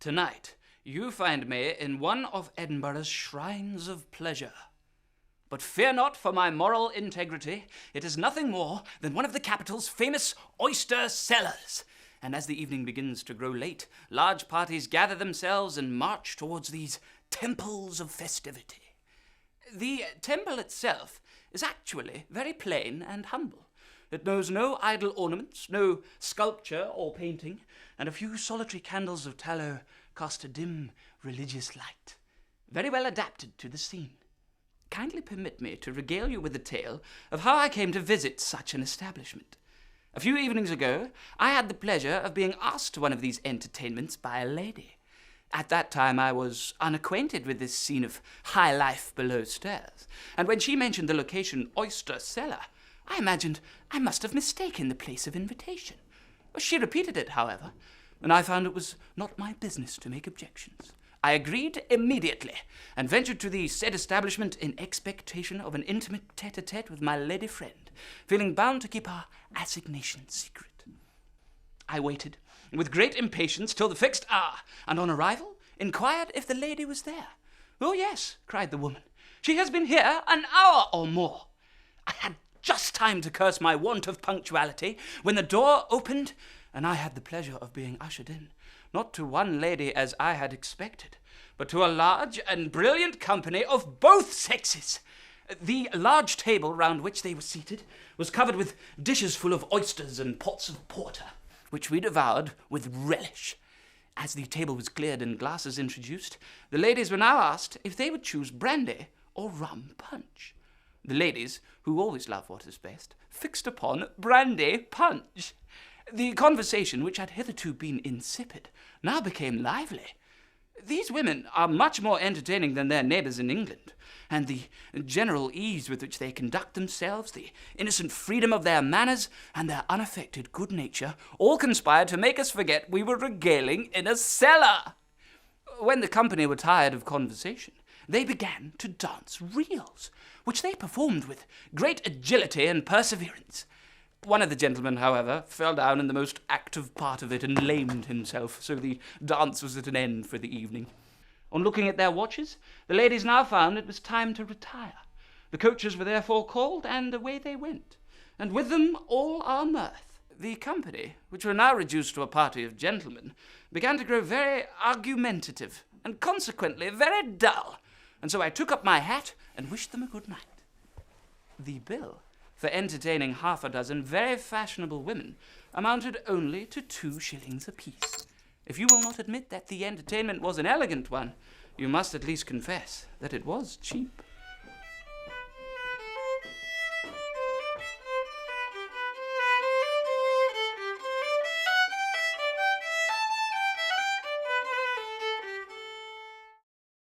Tonight, you find me in one of Edinburgh's shrines of pleasure. But fear not for my moral integrity. It is nothing more than one of the capital's famous oyster cellars. And as the evening begins to grow late, large parties gather themselves and march towards these temples of festivity. The temple itself is actually very plain and humble. It knows no idle ornaments, no sculpture or painting, and a few solitary candles of tallow cast a dim religious light, very well adapted to the scene. Kindly permit me to regale you with the tale of how I came to visit such an establishment. A few evenings ago, I had the pleasure of being asked to one of these entertainments by a lady. At that time, I was unacquainted with this scene of high life below stairs, and when she mentioned the location Oyster Cellar, I imagined I must have mistaken the place of invitation. She repeated it, however, and I found it was not my business to make objections. I agreed immediately, and ventured to the said establishment in expectation of an intimate tete-a-tete with my lady friend, feeling bound to keep our assignation secret. I waited with great impatience till the fixed hour, and on arrival inquired if the lady was there. "Oh, yes," cried the woman. "She has been here an hour or more." I had just time to curse my want of punctuality when the door opened, and I had the pleasure of being ushered in, not to one lady as I had expected, but to a large and brilliant company of both sexes. The large table round which they were seated was covered with dishes full of oysters and pots of porter, which we devoured with relish. As the table was cleared and glasses introduced, the ladies were now asked if they would choose brandy or rum punch. The ladies, who always love what is best, fixed upon brandy punch. The conversation, which had hitherto been insipid, now became lively. These women are much more entertaining than their neighbours in England, and the general ease with which they conduct themselves, the innocent freedom of their manners, and their unaffected good nature, all conspired to make us forget we were regaling in a cellar. When the company were tired of conversation, they began to dance reels, which they performed with great agility and perseverance. One of the gentlemen, however, fell down in the most active part of it and lamed himself, so the dance was at an end for the evening. On looking at their watches, the ladies now found it was time to retire. The coaches were therefore called, and away they went, and with them all our mirth. The company, which were now reduced to a party of gentlemen, began to grow very argumentative, and consequently very dull, and so I took up my hat and wished them a good night. The bill for entertaining half a dozen very fashionable women amounted only to 2 shillings apiece. If you will not admit that the entertainment was an elegant one, you must at least confess that it was cheap.